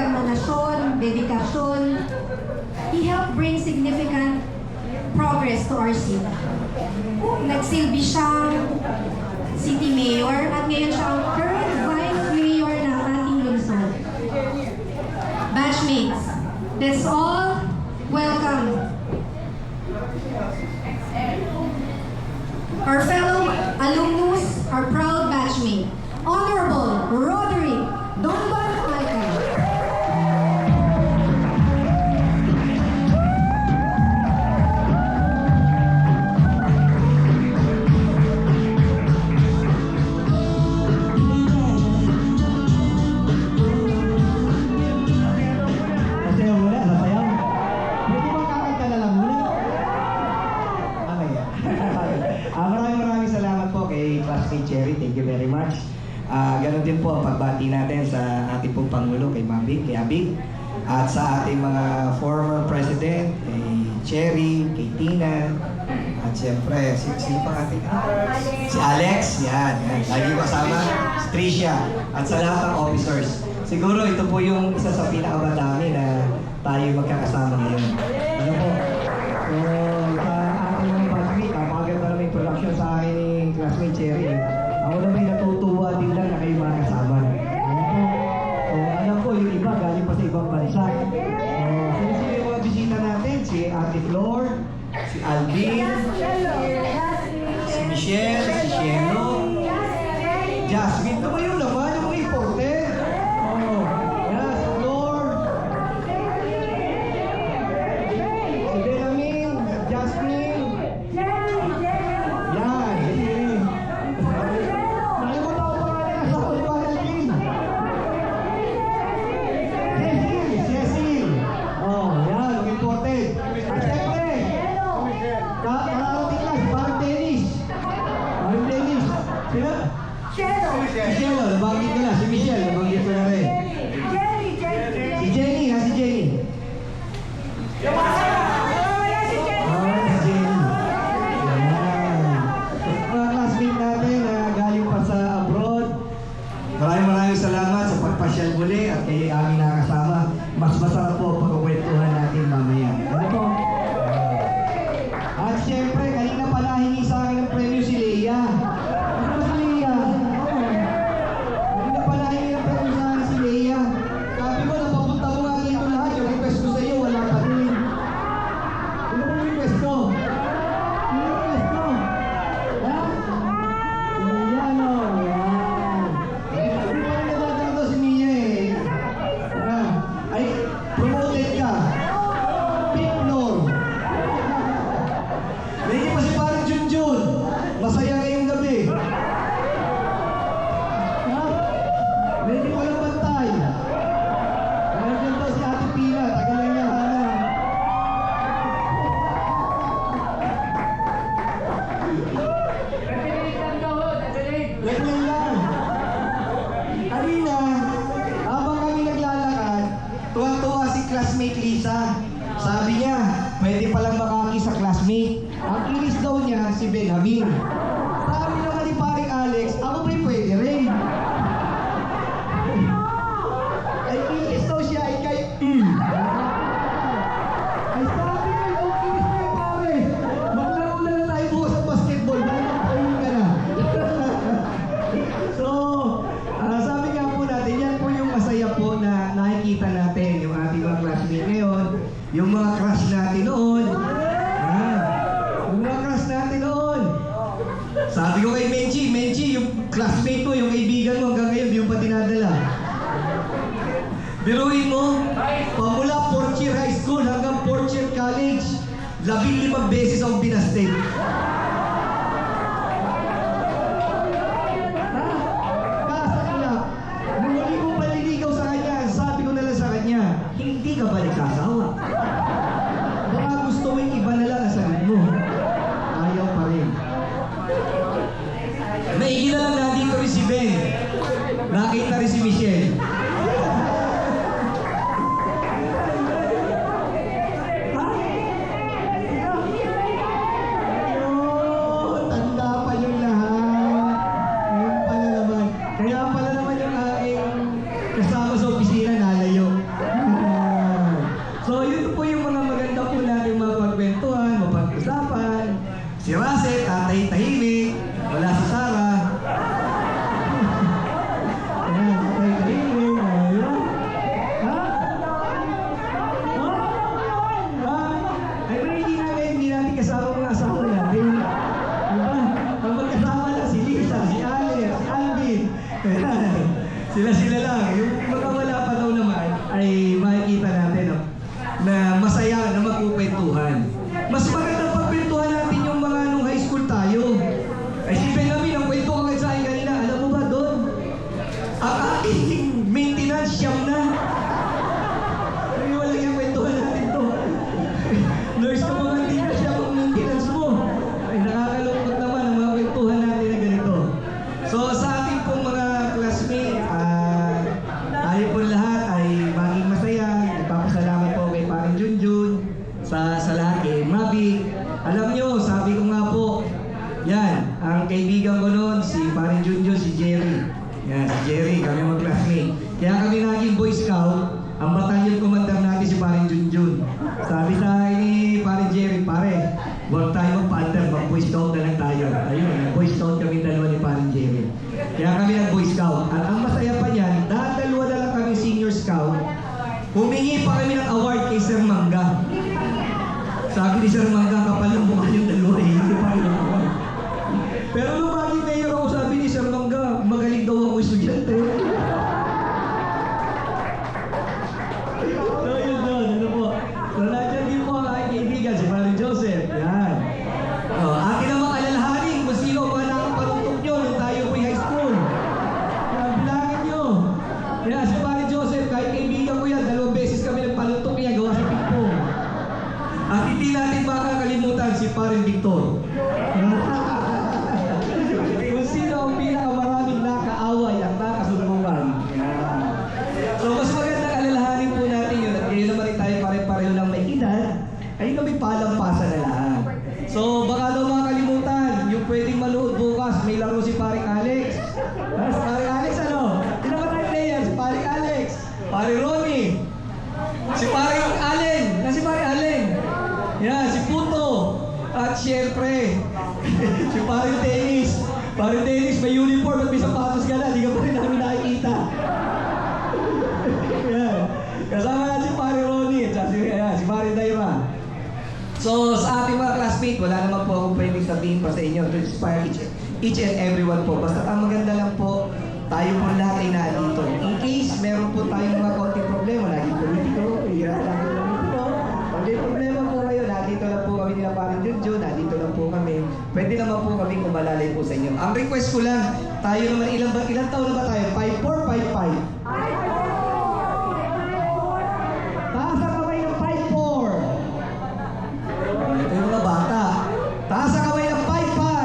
determinasyon, dedikasyon, he helped bring significant progress to our city. Nagsilbi siyang city mayor at ngayon siya ang current vice mayor ng ating lungsod. Batchmates, that's all. Welcome. Our fellow alumnus, our proud batchmate, Honorable Roderick Donban Alcan. Maraming salamat po kay Classmate Cherry. Thank you very much. Ganon din po ang pagbati natin sa ating pong Pangulo, kay Mabig, kay Abig, at sa ating mga former president, kay Cherry, kay Tina, at siyempre, sino pa ating? Si Alex, yan. Lagi kasama, si Tricia, at sa lahat ng officers. Siguro ito po yung isa sa pinakamadami na tayo magkakasama ngayon. Ano po? So, sa ating mga batchmate, maganda naman yung production sa akin ni Classmate Cherry. Ako naman natutuwa din lang na kayo mga kasama. Ano po? So, alam ko, yung iba galing pa sa ibang bansa. Sino yung mga bisita natin? Si Ate Flor, si Alvin, si Michelle, si Shelo, Jasmine. Tumayo naman yung mga importer. Yes, Flor, si Belamin, Jasmine. Yan, sige. Nakalimutan ko pa nga nila sa Alvin. Cecil. Yan, ang imported. At syempre, kararating lang, si Parang Dennis. Parang Dennis. Sino? Si Shelo, nabanggit ko na. Si Michelle, nabanggit ko na rin. Si Jenny, si Jenny. Si Jenny. Yan. Mga classmate natin na galing pa sa abroad, maraming salamat sa pagpasyal muli at kay aming nakasama. Mas masarap po pagkukwentuhan natin mamaya. Ano po? At siyempre, kanina pala hingi sa akin ng premyo si Leia. Ano ba si Leia? Kanina pala hingi ng premyo sa akin si Leia. Sabi ko, napapunta mo nga dito lahat. Yung request ko sa iyo, wala pa rin. Ano ba yung request ko? Ano yung request ko? Ha? Leia, no? Yan. Hindi pa rin nagdadang to si Mia eh. Ay, promoted ka. Pipnor. Medyo pa si parang Junjun. Masaya ngayong gabi. Ha? Medyo walang bantay. Nandiyan to si Ate Pina. Tagal lang niya hanap. Ganyan lang. Kanina, habang kami naglalakad, tuwang-tuwa si classmate Lisa. Sabi niya, pwede palang makaki sa classmate. Ang inis daw niya si Benjamin. Sabi naman ni paring Alex, ako ba'y pwede rin? Ay inis daw siya, ay kay Ay sabi niya, yung inis mo yung pare. Maglaro na lang tayo bukas sa basketball. Ayun ka na. So, sabi nga po natin, yan po yung masaya po na nakikita natin yung ating mga classmate ngayon, yung mga crush natin noon. Yung mga crush natin noon. Sabi ko kay Menchi, yung classmate mo, yung kaibigan mo hanggang ngayon, di mo pa dinadala. Biruin mo, pamula 4th year high school hanggang 4th year college, 15 beses akong binasted. Nung huli kong paliligaw sa kanya, sabi ko na lang sa kanya, hindi ka ba nagkasawa? Baka gusto mo yung iba na lang ang sagot mo. Ayaw pa rin. Maigi na lang nandito rin si Ben. Nakita rin si Michelle. Ayan. Sila-sila lang. Yung mga wala pa daw naman ay makikita natin no? Na masaya na magkukwentuhan. Mas maganda pagkwentuhan natin yung mga nung high school tayo. Ay si Benjamin, ang kwento ka sa akin kanina, alam mo ba doon? Ang aking maintenance siyam na. Ay wala yung kwentuhan natin to. Nurse ka mga hindi na siya ang maintenance mo. Ay nakakalungkot naman ang mga kwentuhan natin na ganito. So sa ating pong mga classmates, tayo po lahat ay maging masaya. Nagpapasalamat po kay Paring Junjun sa lahat kay Mabi. Alam nyo, sabi ko nga po, yan, ang kaibigan ko noon, si Paring Junjun, si Jerry. Yan, si Jerry, kami mga classmate. Kaya kami naging Boy Scout, ang batalyon commander natin si Paring Junjun. Sabi sa akin ni Paring Jerry, pare, huwag tayo magpa-under, mag-Boy Scout na lang tayo. Ayun, Boy Scout kami dalawa ni Paring Jerry. Kaya kami nag-Boy Scout. At ang masaya pa niyan, dahil dalawa na lang kami senior scout, humingi pa kami ng award kay Sir Mangga. Sabi ni Sir Mangga, kapal ng mukha yung dalawa eh. Hindi pa rin ako. Pero nung baging mayor ako, sabi ni Sir Mangga, magaling daw ako estudyante. So yun doon, ano po. So nandiyan din po ang aking kaibigan, si Paring Joseph. Yan. Akin namang alalahanin kung sino ang mga nakapanutok nyo nung tayo po high school. Bilangin nyo. Yan, si Paring Joseph, kahit kaibigan ko yan, 2 beses kami nagpanutok niya, gawa sa pingpong. At hindi natin makakalimutan si Paring Victor. Kung sino ang pinakamaraming nakaaway at nakasumbungan. So mas magandang alalahanin po natin yun. At ngayon naman rin tayo pare-pareho lang may edad, ay kami palampasan na lahat. So baka daw makakalimutan, yung pwedeng manood bukas, may laro si Paring Alex. Si Paring Alex ano? Sino ba tayo player? Si Paring Alex, Paring Ronnie, si Paring Allen, si Paring Allen. Yan, si Puto. At syempre, si Paring Dennis. Paring Dennis, may uniform at may sapatos ka na. Di ka pa rin namin nakikita. Yan. Kasama na si Paring Ronnie at si Paring Daira. So, sa ating mga classmates, wala naman po akong pwedeng sabihin pa sa inyo to inspire each and everyone po. Basta ang maganda lang po, tayo po lahat ay nandito. In case meron po tayong mga konting problema, lagi politiko, hirap lang yung politiko. Pag may problema po kayo, nandito lang po kami nila Paring Junjun, nandito lang po kami. Pwede naman po kami kumalalay po sa inyo. Ang request ko lang, tayo naman, ilang taon na ba tayo? 5'4", 5'5"? Taas ang kamay ng 5'4". Ito yung mga bata. Taas ang kamay ng 5'5".